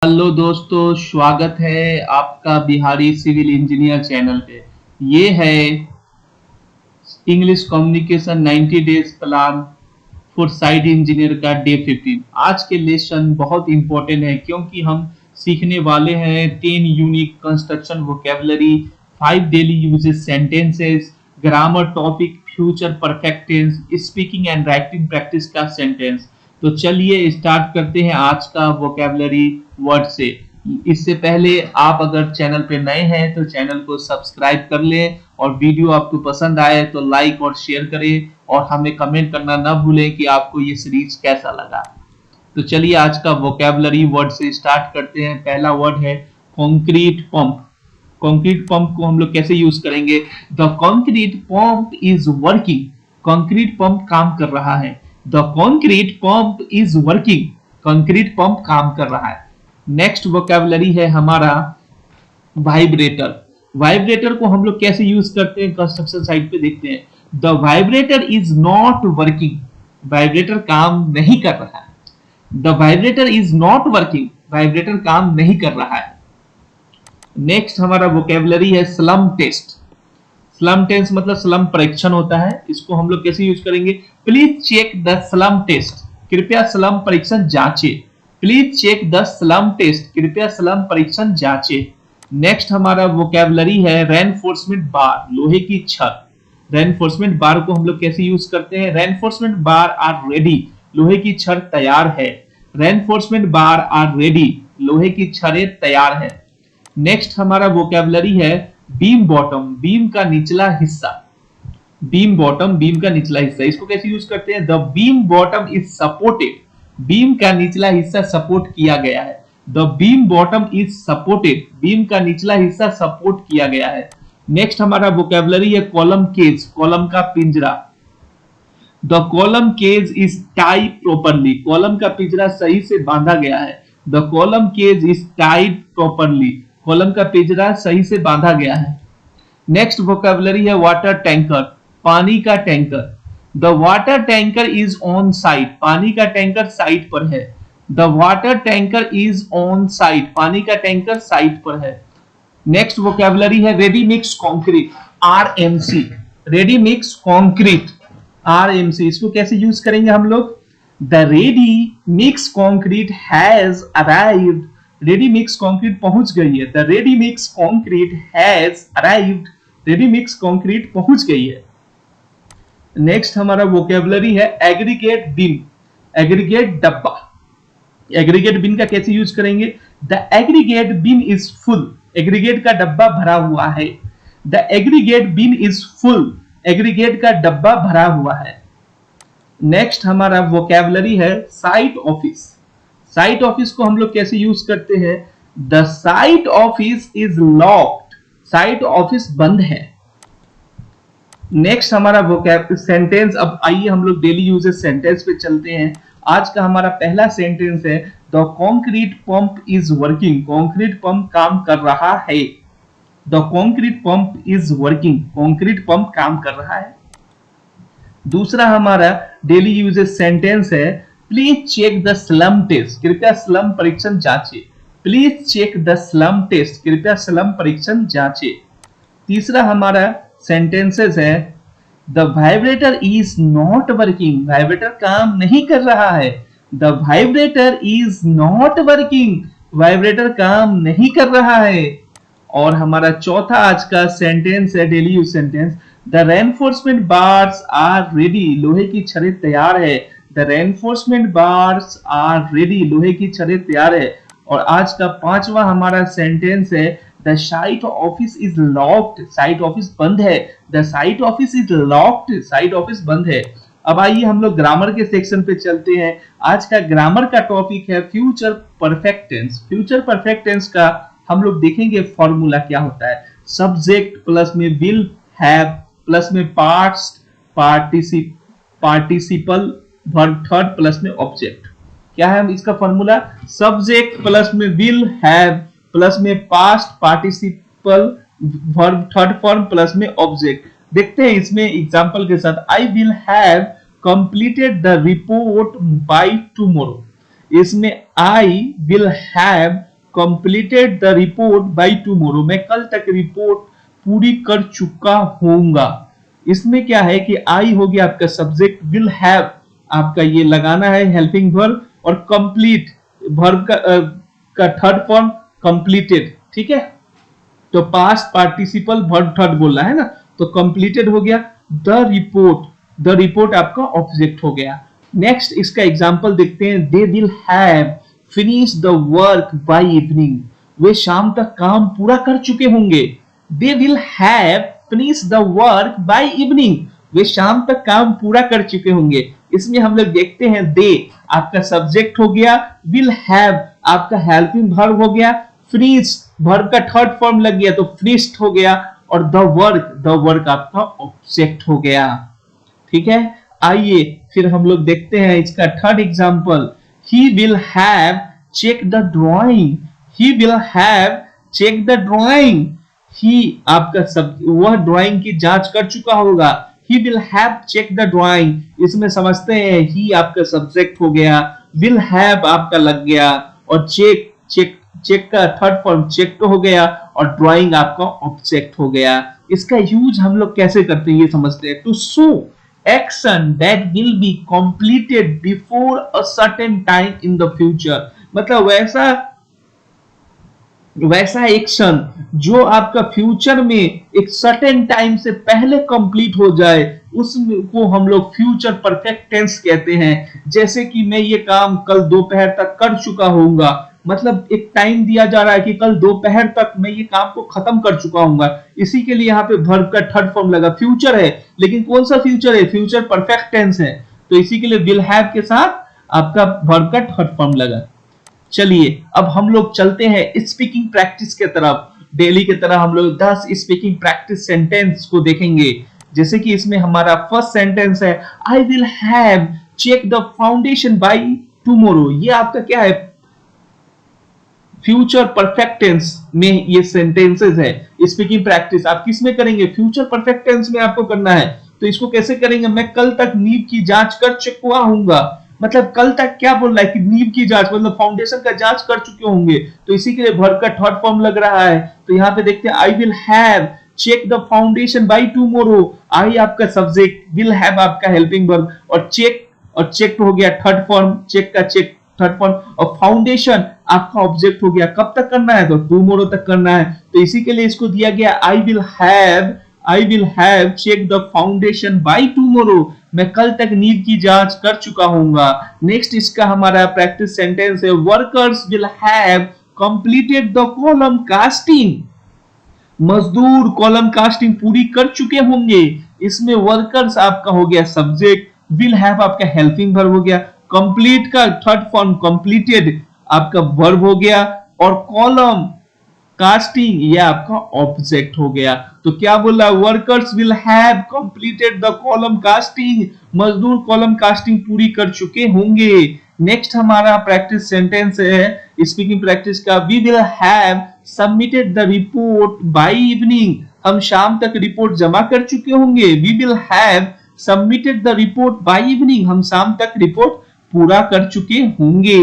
Hello दोस्तों, स्वागत है आपका बिहारी सिविल इंजीनियर चैनल पे। ये है English communication 90 days plan for site engineer का डे 15। आज के लेसन बहुत इंपॉर्टेंट है क्योंकि हम सीखने वाले हैं 10 unique construction vocabulary, 5 daily uses sentences, grammar topic, future perfect tense, speaking and writing practice का सेंटेंस। तो चलिए स्टार्ट करते हैं आज का वोकेबलरी वर्ड से। इससे पहले आप अगर चैनल पे नए हैं तो चैनल को सब्सक्राइब कर लें और वीडियो आपको पसंद आए तो लाइक और शेयर करें और हमें कमेंट करना ना भूलें कि आपको ये सीरीज कैसा लगा। तो चलिए आज का वोकेबलरी वर्ड से स्टार्ट करते हैं। पहला वर्ड है कंक्रीट पंप। कंक्रीट पंप को हम लोग कैसे यूज करेंगे? The concrete pump is working. Concrete pump काम कर रहा है। The concrete pump is working. Concrete pump काम कर रहा है। नेक्स्ट वोकेबलरी है हमारा वाइब्रेटर। वाइब्रेटर को हम लोग कैसे यूज करते हैं कंस्ट्रक्शन साइट पे, देखते हैं। The vibrator is not working. Vibrator काम नहीं कर रहा है। The vibrator is not working. Vibrator काम नहीं कर रहा है। नेक्स्ट हमारा वोकेबलरी है स्लम टेस्ट। स्लम टेस्ट मतलब स्लम परीक्षण होता है। इसको हम लोग कैसे यूज करेंगे? Please check the slump test. कृपया स्लम परीक्षण जांचें। Please check the slump test. कृपया स्लम परीक्षण जांचें। नेक्स्ट हमारा वोकेबलरी है रेनफोर्समेंट बार, लोहे की छत। रेनफोर्समेंट बार को हम लोग कैसे यूज करते हैं? रेनफोर्समेंट बार आर रेडी, लोहे की छड़ तैयार है। रेनफोर्समेंट बार आर रेडी, लोहे की छड़ें तैयार है। नेक्स्ट हमारा वोकेबलरी है बीम बॉटम, बीम का निचला हिस्सा। बीम बॉटम, बीम का निचला हिस्सा, इसको कैसे यूज करते हैं? The beam bottom is supported. Beam का निचला हिस्सा सपोर्ट किया गया है। The beam bottom is supported. Beam का निचला हिस्सा सपोर्ट किया गया है। नेक्स्ट हमारा वोकेबलरी है कॉलम केज, कॉलम का पिंजरा। The column cage is tied properly. Column का पिंजरा सही से बांधा गया है। The column cage is tied properly. Column का पिंजरा सही से बांधा गया है। नेक्स्ट वोकेबलरी है वाटर टैंकर, पानी का tanker. The water tanker is on site. पानी का टैंकर साइट पर है। The water tanker is on site. पानी का टैंकर साइट पर है। नेक्स्ट वोकेबलरी है ready mix concrete, RMC. Ready mix concrete, RMC, इसको कैसे यूज करेंगे हम लोग? The ready mix concrete has arrived. Ready mix concrete पहुंच गई है। The ready mix concrete has arrived. Ready mix concrete पहुंच गई है। नेक्स्ट हमारा वोकेबलरी है एग्रीगेट बिन, एग्रीगेट डब्बा। एग्रीगेट बिन का कैसे यूज करेंगे? The aggregate bin is full. Aggregate का डब्बा भरा हुआ है। The aggregate bin is full. Aggregate का डब्बा भरा हुआ है। नेक्स्ट हमारा वोकेबलरी है साइट ऑफिस। साइट ऑफिस को हम लोग कैसे यूज करते हैं? The site office is locked. Site office बंद है। नेक्स्ट हमारा वोकैब सेंटेंस। अब आइए हम लोग डेली यूजेस सेंटेंस पे चलते हैं। आज का हमारा पहला सेंटेंस है the concrete pump is working. Concrete pump काम कर रहा है। The concrete pump is working. Concrete pump काम कर रहा है। दूसरा हमारा डेली यूजेस सेंटेंस है please check the slump test. कृपया स्लम परीक्षण जांचें। Please check the slump test. कृपया स्लम परीक्षण जांचें। तीसरा हमारा सेंटेंसेस है the vibrator is not working. Vibrator काम नहीं कर रहा है। The vibrator is not working. Vibrator काम नहीं कर रहा है। और हमारा चौथा आज का सेंटेंस है daily use sentence the reinforcement bars are ready. लोहे की छड़ें तैयार है। The reinforcement bars are ready. लोहे की छड़ें तैयार है। और आज का पांचवा हमारा सेंटेंस है the site office is locked. Site office बंद है। The site office is locked. Site office बंद है। अब आइए हम लोग ग्रामर के सेक्शन पे चलते हैं। आज का ग्रामर का टॉपिक है future perfect tense. Future perfect tense का हम लोग देखेंगे फॉर्मूला क्या होता है। सब्जेक्ट प्लस में विल हैव प्लस में past participle verb third plus में ऑब्जेक्ट। क्या है इसका फॉर्मूला? सब्जेक्ट प्लस में विल हैव प्लस में past participle verb third form plus में ऑब्जेक्ट। देखते हैं इसमें एग्जांपल के साथ। I will have completed the report by tomorrow. इसमें I will have completed the report by tomorrow, मैं कल तक रिपोर्ट पूरी कर चुका होऊंगा। इसमें क्या है कि आई हो गया आपका सब्जेक्ट, विल हैव आपका ये लगाना है हेल्पिंग वर्ब, और कंप्लीट वर्ब का थर्ड फॉर्म कंप्लीटेड, ठीक है। तो पास्ट पार्टिसिपल वर्ब थर्ड बोलना है ना, तो कंप्लीटेड हो गया। द रिपोर्ट आपका ऑब्जेक्ट हो गया। नेक्स्ट इसका एग्जांपल देखते हैं। They will have finish the work by evening, वे शाम तक काम पूरा कर चुके होंगे। They will have finish the work by evening, वे शाम तक काम पूरा कर चुके होंगे। इसमें हम लोग देखते हैं दे आपका सब्जेक्ट हो गया, विल हैव आपका हेल्पिंग वर्ब हो गया, फिनिश वर्ब का थर्ड फॉर्म लग गया तो फिनिश्ड हो गया, और द वर्क आपका ऑब्जेक्ट हो गया, ठीक है। आइए फिर हम लोग देखते हैं इसका third example. He will have check the drawing, he will have check the drawing, he आपका सब वह ड्राइंग की जांच कर चुका होगा। He will have check the drawing, इसमें समझते हैं ही आपका सब्जेक्ट हो गया, विल हैव आपका लग गया, और चेक का थर्ड फॉर्म चेक तो हो गया, और ड्राइंग आपका ऑब्जेक्ट हो गया। इसका यूज हम लोग कैसे करते हैं ये समझते हैं। To show action that will be completed before a certain time in the future, मतलब वैसा एक्शन जो आपका फ्यूचर में एक सर्टेन टाइम से पहले कंप्लीट हो जाए, उसको हम लोग फ्यूचर परफेक्ट टेंस कहते हैं। जैसे कि मैं ये काम कल दोपहर तक कर चुका होऊंगा, मतलब एक टाइम दिया जा रहा है कि कल दोपहर तक मैं ये काम को खत्म कर चुका हूंगा, इसी के लिए यहाँ पे वर्ब का थर्ड फॉर्म लगा। फ्यूचर है, लेकिन कौन सा फ्यूचर है, फ्यूचर परफेक्ट टेंस है, तो इसी के लिए विल हैव के साथ आपका वर्ब का थर्ड फॉर्म लगा। चलिए अब हम लोग चलते हैं स्पीकिंग प्रैक्टिस के तरफ। डेली की तरह हम लोग 10 स्पीकिंग प्रैक्टिस सेंटेंस को देखेंगे। जैसे कि इसमें हमारा फर्स्ट सेंटेंस है, I will have check the foundation by tomorrow. ये आपका क्या है, फ्यूचर परफेक्ट टेंस में ये सेंटेंसेस है। स्पीकिंग प्रैक्टिस आप किस में करेंगे, फ्यूचर परफेक्ट टेंस में आपको करना है। तो इसको कैसे करेंगे, मैं कल तक नींव की जांच कर चुका हूंगा, मतलब कल तक क्या बोल रहा है कि नींव की जांच, मतलब फाउंडेशन का जांच कर चुके होंगे, तो इसी के लिए वर्ब का थर्ड फॉर्म लग रहा है। तो यहाँ पे देखते हैं, I will have check the foundation by tomorrow, I आपका सब्जेक्ट, विल हैव आपका हेल्पिंग वर्ब, और चेक हो गया third form, check third form, और फाउंडेशन आपका ऑब्जेक्ट हो गया। कब तक करना है, तो टुमारो तक करना है, तो इसी के लिए इसको दिया गया I will have check the foundation by tomorrow, मैं कल तक नींव की जांच कर चुका हूंगा। नेक्स्ट इसका हमारा प्रैक्टिस सेंटेंस है, workers will have completed the column casting, मजदूर कॉलम कास्टिंग पूरी कर चुके होंगे। इसमें वर्कर्स आपका हो गया सब्जेक्ट, विल हैव आपका हेल्पिंग वर्ब हो गया, कंप्लीट का थर्ड फॉर्म कंप्लीटेड आपका वर्ब हो गया, और कॉलम कास्टिंग ये आपका ऑब्जेक्ट हो गया। तो क्या बोला, workers will have completed the column casting, मजदूर कॉलम कास्टिंग पूरी कर चुके होंगे। नेक्स्ट हमारा प्रैक्टिस सेंटेंस है स्पीकिंग प्रैक्टिस का, we will have submitted the report by evening, हम शाम तक रिपोर्ट जमा कर चुके होंगे। We will have submitted the report by evening, हम शाम तक रिपोर्ट पूरा कर चुके होंगे।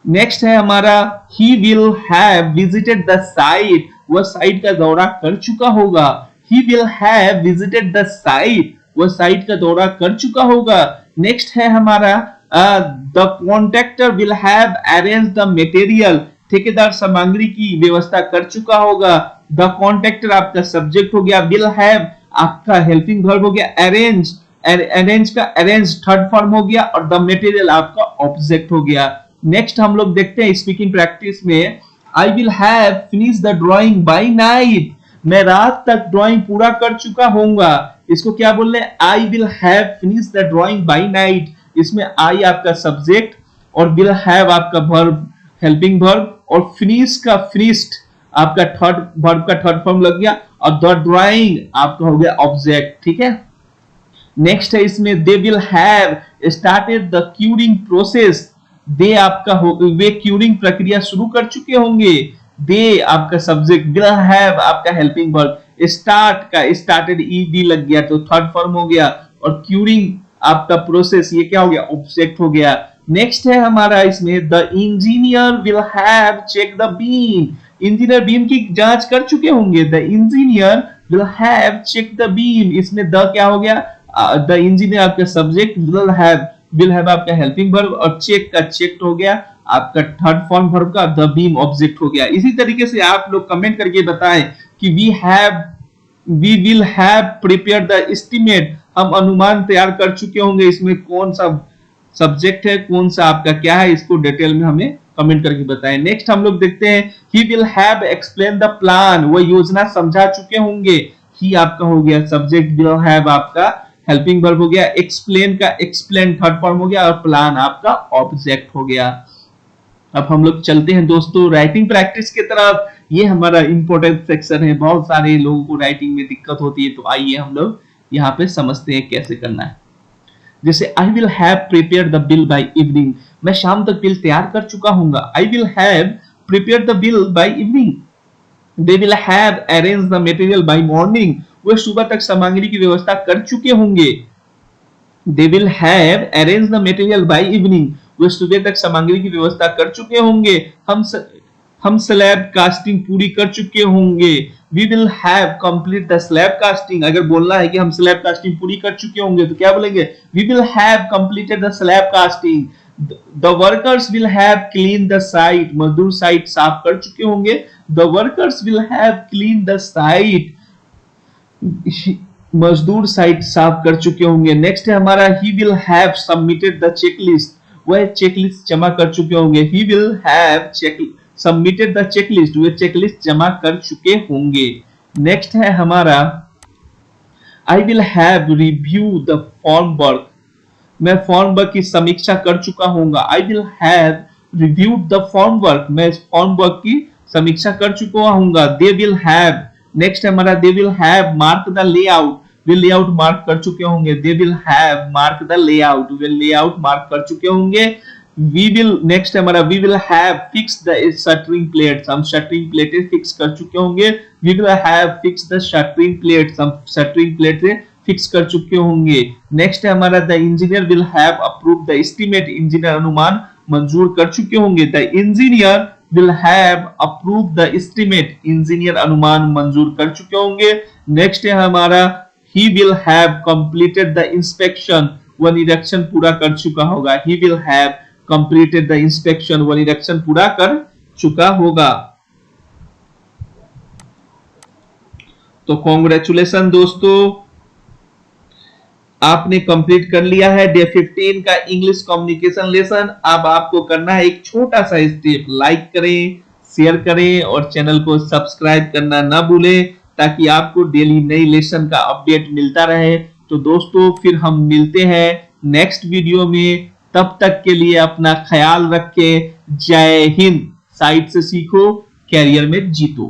नेक्स्ट है हमारा, he will have visited the site, वह साइट का दौरा कर चुका होगा। he will have visited the site, वह साइट का दौरा कर चुका होगा। नेक्स्ट है हमारा, the contractor will have arranged the material, ठेकेदार सामग्री की व्यवस्था कर चुका होगा। the contractor आपका सब्जेक्ट हो गया, will have आपका हेल्पिंग वर्ब हो गया, arrange का arrange थर्ड फॉर्म हो गया, और the material आपका ऑब्जेक्ट हो गया। नेक्स्ट हम लोग देखते हैं स्पीकिंग प्रैक्टिस में, I will have finish the drawing by night, मैं रात तक ड्राइंग पूरा कर चुका होऊंगा। इसको क्या बोल रहे हैं, I will have finish the drawing by night, इसमें आई आपका सब्जेक्ट, और विल हैव आपका वर्ब हेल्पिंग वर्ब, और फिनिश का फिनिश्ड आपका थर्ड वर्ब का थर्ड फॉर्म लग गया, और द ड्राइंग आपका हो गया ऑब्जेक्ट, ठीक है। नेक्स्ट है इसमें, they will have started the curing process, they आपका वे क्यूरिंग प्रक्रिया शुरू कर चुके होंगे। दे आपका सब्जेक्ट, विल हैव आपका हेल्पिंग वर्ब, स्टार्ट का स्टार्टेड ईडी लग गया तो थर्ड फॉर्म हो गया, और क्यूरिंग आपका प्रोसेस ये क्या हो गया, ऑब्जेक्ट हो गया। नेक्स्ट है हमारा इसमें the engineer will have check the beam, engineer beam की जांच कर चुके होंगे। The engineer will have check the beam, इसमें द क्या हो गया, द इंजीनियर आपका सब्जेक्ट, विल हैव आपका हेल्पिंग वर्ब और चेक का चेक्ड हो गया आपका थर्ड फॉर्म वर्ब का, द बीम ऑब्जेक्ट हो गया। इसी तरीके से आप लोग कमेंट करके बताएं कि we will have prepare the estimate, हम अनुमान तैयार कर चुके होंगे, इसमें कौन सा सब्जेक्ट है, कौन सा आपका क्या है, इसको डिटेल में हमें कमेंट करके बताएं। नेक्स्ट हम लोग देखते हैं ही will have explain the plan, वो योजना समझा चुके होंगे। ही आपका हो गया सब्जेक्ट, विल हैव आपका हेल्पिंग वर्ब हो गया, एक्सप्लेन का एक्सप्लेन थर्ड फॉर्म हो गया और प्लान आपका ऑब्जेक्ट हो गया। अब हम लोग चलते हैं दोस्तों राइटिंग प्रैक्टिस की तरफ। ये हमारा इंपॉर्टेंट सेक्शन है, बहुत सारे लोगों को राइटिंग में दिक्कत होती है, तो आइए हम लोग यहाँ पे समझते हैं कैसे करना है। जैसे I will have prepare the bill by evening, मैं शाम तक बिल तैयार कर चुका हूंगा। I will have prepare the bill by evening. They will have arrange the material by morning, वे सुबह तक सामग्री की व्यवस्था कर चुके होंगे। They will have arrange the material by evening, वे सुबह तक सामग्री की व्यवस्था कर चुके होंगे। हम स्लैब कास्टिंग पूरी कर चुके होंगे। We will have complete the slab casting, अगर बोलना है कि हम स्लैब कास्टिंग पूरी कर चुके होंगे तो क्या बोलेंगे, we will have completed the slab casting. The workers will have clean the site, मजदूर साइट साफ कर चुके होंगे। The workers will have clean the site, मजदूर साइट साफ कर चुके होंगे। नेक्स्ट है हमारा he will have submitted the checklist, वह चेकलिस्ट जमा कर चुके होंगे। He will have submitted the checklist, वे चेकलिस्ट जमा कर चुके होंगे। नेक्स्ट है हमारा I will have review the form work, मैं फॉर्म वर्क की समीक्षा कर चुका हूंगा। I will have reviewed the form work, मैं फॉर्म वर्क की समीक्षा कर चुका हूंगा। दे विल हैव, नेक्स्ट है हमारा they will have mark the layout, वे लेआउट मार्क कर चुके होंगे। They will have mark the layout, वे लेआउट मार्क कर चुके होंगे। वी विल, नेक्स्ट है हमारा we will have fix the shuttering plates, हम शटरिंग प्लेटें फिक्स कर चुके होंगे। We will have fix the shuttering plates, हम शटरिंग प्लेटें फिक्स कर चुके होंगे। नेक्स्ट है हमारा the engineer will have approve the estimate, engineer अनुमान मंजूर कर चुके होंगे। The engineer will have approve the estimate, engineer अनुमान मंजूर कर चुके होंगे। नेक्स्ट है हमारा he will have completed the inspection, वह निरीक्षण पूरा कर चुका होगा। He will have completed the inspection, वह निरीक्षण पूरा कर चुका होगा। तो कांग्रेचुलेशन दोस्तों, आपने कंप्लीट कर लिया है डे 15 का इंग्लिश कम्युनिकेशन लेसन। अब आपको करना है एक छोटा सा स्टेप, लाइक करें, शेयर करें और चैनल को सब्सक्राइब करना ना भूलें ताकि आपको डेली नई लेसन का अपडेट मिलता रहे। तो दोस्तों फिर हम मिलते हैं नेक्स्ट वीडियो में, तब तक के लिए अपना ख्याल रखें। जय हिंद। साइट से सीखो, कैरियर में जीतो।